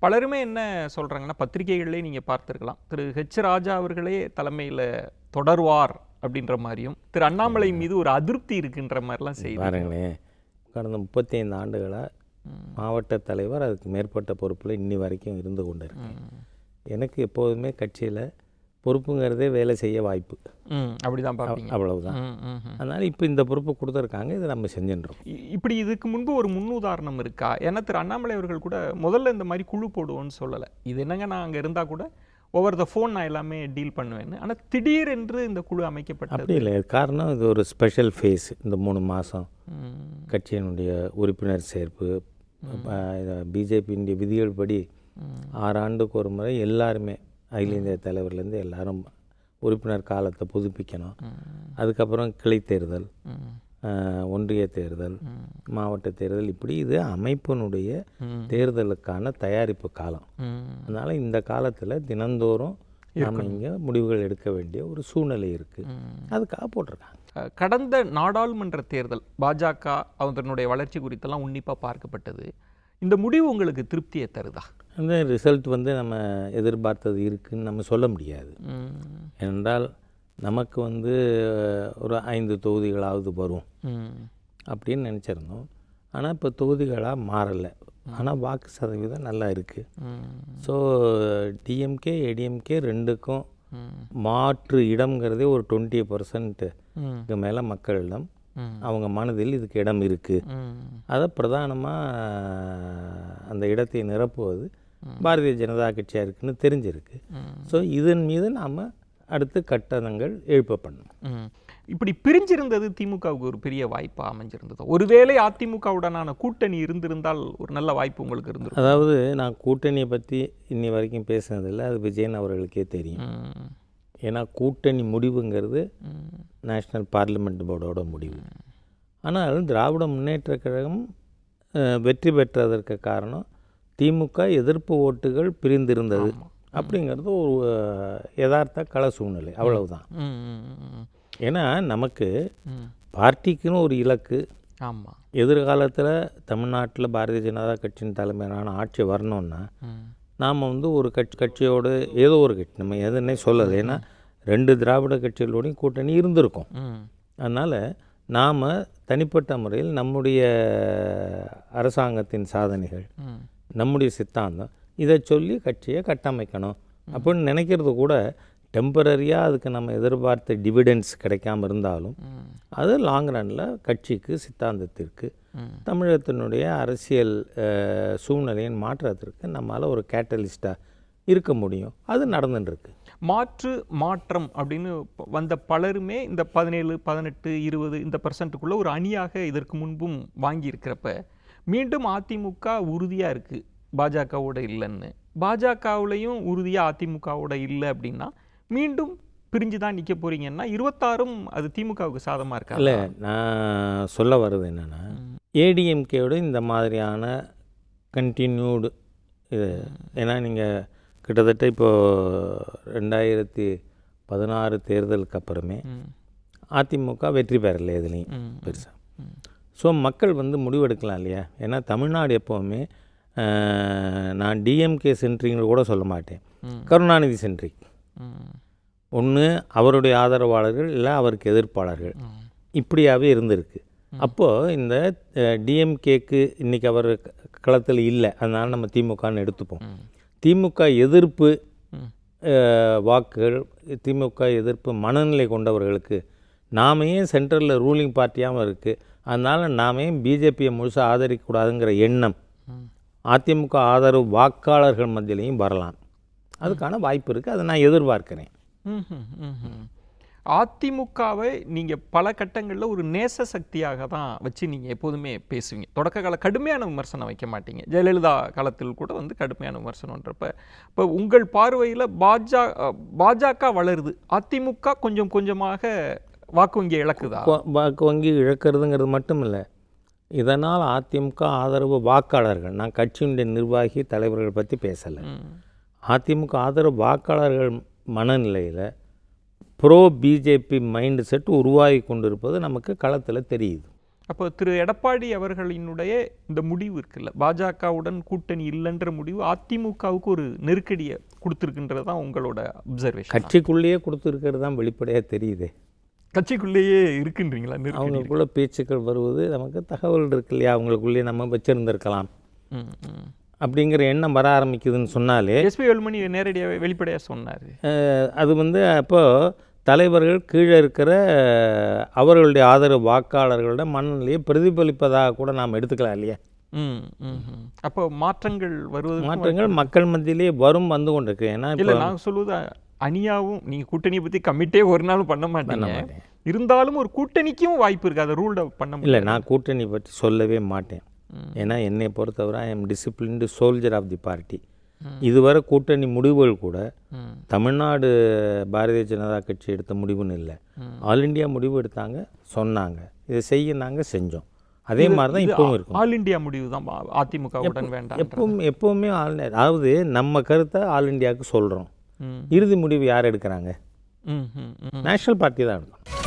பலருமே என்ன சொல்கிறாங்கன்னா, பத்திரிகைகள்லேயே நீங்கள் பார்த்துருக்கலாம், திரு ஹெச் ராஜா அவர்களே தலைமையில் தொடர்வார் அப்படின்ற மாதிரியும், திரு அண்ணாமலை மீது ஒரு அதிருப்தி இருக்குன்ற மாதிரிலாம் செய்தி. பாருங்களேன், கடந்த 35 ஆண்டுகளாக மாவட்ட தலைவர் அதுக்கு மேற்பட்ட பொறுப்பில் இன்னி வரைக்கும் இருந்து கொண்டு இருக்கேன். எனக்கு எப்போதுமே கட்சியில் பொறுப்புங்கிறதே வேலை செய்ய வாய்ப்பு அப்படிதான் பார்ப்பீங்க. அவ்வளவுதான். அதனால் இப்போ இந்த பொறுப்பு கொடுத்துருக்காங்க, இதை நம்ம செஞ்சுன்றோம். இப்படி இதுக்கு முன்பு ஒரு முன்னுதாரணம் இருக்கா? ஏன்னா திரு அண்ணாமலை அவர்கள் கூட முதல்ல இந்த மாதிரி குழு போடுவோன்னு சொல்லலை. இது என்னங்க, நான் அங்கே இருந்தால் கூட ஓவர் த ஃபோன் நான் எல்லாமே டீல் பண்ணுவேன்னு. ஆனால் திடீரென்று இந்த குழு அமைக்கப்பட்டது. அப்படி இல்லை, காரணம் இது ஒரு ஸ்பெஷல் ஃபேஸ். இந்த 3 மாதம் கட்சியினுடைய உறுப்பினர் சேர்ப்பு, பிஜேபியினுடைய விதிகள் படி 6 ஆண்டுக்கு ஒரு முறை எல்லாருமே அகில இந்திய தலைவர்லேருந்து எல்லாரும் உறுப்பினர் காலத்தை புதுப்பிக்கணும். அதுக்கப்புறம் கிளை தேர்தல், ஒன்றிய தேர்தல், மாவட்ட தேர்தல், இப்படி இது அமைப்பினுடைய தேர்தலுக்கான தயாரிப்பு காலம். அதனால் இந்த காலத்தில் தினந்தோறும் நாம் இங்கே முடிவுகள் எடுக்க வேண்டிய ஒரு சூழ்நிலை இருக்குது. அதுக்காக போட்டிருக்காங்க. கடந்த நாடாளுமன்ற தேர்தல் பாஜக அதனுடைய வளர்ச்சி குறித்தெல்லாம் உன்னிப்பாக பார்க்கப்பட்டது. இந்த முடிவு உங்களுக்கு திருப்தியை தருதா? அந்த ரிசல்ட் நம்ம எதிர்பார்த்தது இருக்குதுன்னு நம்ம சொல்ல முடியாது. ஏனென்றால் நமக்கு ஒரு 5 தொகுதிகளாவது வரும் அப்படின்னு நினச்சிருந்தோம். ஆனால் இப்போ தொகுதிகளாக மாறலை. ஆனால் வாக்கு சதவீதம் நல்லா இருக்குது. ஸோ டிஎம்கே ஏடிஎம்கே ரெண்டுக்கும் மாற்று இடம்ங்கிறதே ஒரு 20% மேலே மக்களிடம் அவங்க மனதில் இதுக்கு இடம் இருக்குது. அதை பிரதானமாக அந்த இடத்தை நிரப்புவது பாரதிய ஜனதா கட்சியாக இருக்குன்னு தெரிஞ்சிருக்கு. ஸோ இதன் மீது நாம் அடுத்து கட்டணங்கள் எழுப்ப பண்ணணும். இப்படி பிரிஞ்சிருந்தது திமுகவுக்கு ஒரு பெரிய வாய்ப்பாக அமைஞ்சிருந்தது. ஒருவேளை அதிமுகவுடனான கூட்டணி இருந்திருந்தால் ஒரு நல்ல வாய்ப்பு உங்களுக்கு இருந்தது. அதாவது நான் கூட்டணியை பற்றி இன்னி வரைக்கும் பேசுனதில்லை, அது விஜயன் அவர்களுக்கே தெரியும். ஏன்னா கூட்டணி முடிவுங்கிறது நேஷ்னல் பார்லிமெண்ட் போர்டோட முடிவு. ஆனால் திராவிட முன்னேற்ற கழகம் வெற்றி பெற்றதற்கு காரணம் திமுக எதிர்ப்பு ஓட்டுகள் பிரிந்திருந்தது அப்படிங்கிறது ஒரு யதார்த்த கள சூழ்நிலை, அவ்வளவுதான். ஏன்னா நமக்கு பார்ட்டிக்குன்னு ஒரு இலக்கு. எதிர்காலத்தில் தமிழ்நாட்டில் பாரதிய ஜனதா கட்சியின் தலைமையிலான ஆட்சி வரணும்னா நாம் ஒரு கட்சியோடு ஏதோ ஒரு கட்சி, நம்ம எதுன்னே சொல்லலை. ஏன்னா 2 திராவிட கட்சிகளோடையும் கூட்டணி இருந்திருக்கும். அதனால் நாம் தனிப்பட்ட முறையில் நம்முடைய அரசாங்கத்தின் சாதனைகள், நம்முடைய சித்தாந்தம், இதை சொல்லி கட்சியை கட்டமைக்கணும் அப்படின்னு நினைக்கிறது கூட டெம்பரரியாக அதுக்கு நம்ம எதிர்பார்த்த டிவிடெண்ட்ஸ் கிடைக்காம இருந்தாலும் அது லாங் ரனில் கட்சிக்கு, சித்தாந்தத்திற்கு, தமிழகத்தினுடைய அரசியல் சூழ்நிலையின் மாற்றத்திற்கு நம்மளால் ஒரு கேட்டலிஸ்டாக இருக்க முடியும். அது நடந்துட்டுருக்கு. மாற்றம் அப்படின்னு வந்த பலருமே இந்த 17, 18, 20 இந்த % ஒரு அணியாக இதற்கு முன்பும் வாங்கியிருக்கிறப்ப மீண்டும் அதிமுக உறுதியாக இருக்குது, பாஜகவோட இல்லைன்னு. பாஜகவுலையும் உறுதியாக அதிமுகவோட இல்லை அப்படின்னா மீண்டும் பிரிஞ்சு தான் நிற்க போகிறீங்கன்னா 26ம் அது திமுகவுக்கு சாதமாக இருக்கா? இல்லை, நான் சொல்ல வர்றது என்னென்னா, ஏடிஎம்கேயோட இந்த மாதிரியான கண்டினியூடு இது. ஏன்னா நீங்கள் கிட்டத்தட்ட இப்போது 2016 தேர்தலுக்கு அப்புறமே அதிமுக வெற்றி பெறலை எதுலேயும் பெருசாக. ஸோ மக்கள் முடிவெடுக்கலாம் இல்லையா? ஏன்னா தமிழ்நாடு எப்போவுமே நான் டிஎம்கே சென்ட்ரிங்னு கூட சொல்ல மாட்டேன், கருணாநிதி சென்ட்ரிக். ஒன்று அவருடைய ஆதரவாளர்கள், இல்லை அவருக்கு எதிர்ப்பாளர்கள், இப்படியாகவே இருந்திருக்கு. அப்போது இந்த டிஎம்கேக்கு இன்றைக்கி அவர் களத்தில் இல்லை, அதனால் நம்ம திமுகன்னு எடுத்துப்போம். திமுக எதிர்ப்பு வாக்குகள், திமுக எதிர்ப்பு மனநிலை கொண்டவர்களுக்கு நாம ஏன் சென்ட்ரலில் ரூலிங் பார்ட்டியாகவும் இருக்குது, அதனால் நாம ஏன் பிஜேபியை முழுசாக ஆதரிக்கக்கூடாதுங்கிற எண்ணம் அதிமுக ஆதரவு வாக்காளர்கள் மத்தியிலையும் வரலாம். அதுக்கான வாய்ப்பு இருக்குது, அதை நான் எதிர்பார்க்கிறேன். அதிமுகவை நீங்கள் பல கட்டங்களில் ஒரு நேச சக்தியாக தான் வச்சு நீங்கள் எப்போதுமே பேசுவீங்க. தொடக்க கால கடுமையான விமர்சனம் வைக்க மாட்டீங்க. ஜெயலலிதா காலத்தில் கூட கடுமையான விமர்சனன்றப்ப இப்போ உங்கள் பார்வையில் பாஜக வளருது, அதிமுக கொஞ்சம் கொஞ்சமாக வாக்கு வங்கி இழக்குதா? வாக்கு வங்கி இழக்கிறதுங்கிறது மட்டும் இல்லை, இதனால் அதிமுக ஆதரவு வாக்காளர்கள், நான் கட்சியினுடைய நிர்வாகி தலைவர்கள் பற்றி பேசலை, அதிமுக ஆதரவு வாக்காளர்கள் மனநிலையில் ப்ரோ பிஜேபி மைண்ட் செட் உருவாகி கொண்டிருப்பது நமக்கு களத்தில் தெரியுது. அப்போ திரு எடப்பாடி அவர்களினுடைய இந்த முடிவு இருக்குல்ல, பாஜகவுடன் கூட்டணி இல்லைன்ற முடிவு அதிமுகவுக்கு ஒரு நெருக்கடியை கொடுத்துருக்குன்றது தான் உங்களோட அப்சர்வேஷன்? கட்சிக்குள்ளேயே கொடுத்துருக்கிறது தான் வெளிப்படையாக தெரியுது. கட்சிக்குள்ளேயே இருக்குன்றீங்களா நெருக்கடி? அவங்களுக்குள்ள பேச்சுக்கள் வருவது நமக்கு தகவல் இருக்கு இல்லையா, அவங்களுக்குள்ளேயே நம்ம வச்சுருந்துருக்கலாம் அப்படிங்கிற எண்ணம் வர ஆரம்பிக்குதுன்னு சொன்னாலே. எஸ்பி வேலுமணி நேரடியாக வெளிப்படையாக சொன்னார். அது அப்போது தலைவர்கள் கீழே இருக்கிற அவர்களுடைய ஆதரவு வாக்காளர்களோட மனநிலையை பிரதிபலிப்பதாக கூட நாம் எடுத்துக்கலாம் இல்லையா. அப்போ மாற்றங்கள் வருவது, மாற்றங்கள் மக்கள் மத்தியிலேயே வந்து கொண்டிருக்கு. ஏன்னா இல்லை, நான் சொல்லுவது அணியாவும் நீங்கள் கூட்டணியை பற்றி கமிட்டே ஒரு நாளும் பண்ண மாட்டேங்க, இருந்தாலும் ஒரு கூட்டணிக்கும் வாய்ப்பு இருக்குது, அதை ரூல்ட் அவுட் பண்ண இல்லை. நான் கூட்டணி பற்றி சொல்லவே மாட்டேன். ஏன்னா என்னை பொறுத்தவரை I am disciplined soldier of the party. இதுவரை கூட்டணி முடிவுகள் கூட தமிழ்நாடு பாரதிய ஜனதா கட்சி எடுத்த முடிவுன்னு இல்லை, ஆல் இண்டியா முடிவு எடுத்தாங்க, சொன்னாங்க, இதை செய்ய நாங்கள் செஞ்சோம். அதே மாதிரி தான் இப்பவும் இருக்கும். ஆல் இண்டியா முடிவு தான் அதிமுகவுடன் வேண்டாம் எப்பவுமே அதாவது நம்ம கருத்தை ஆல் இண்டியாவுக்கு சொல்கிறோம். இறுதி முடிவு யார் எடுக்கிறாங்க? நேஷனல் பார்ட்டி தான் எடுக்கும்.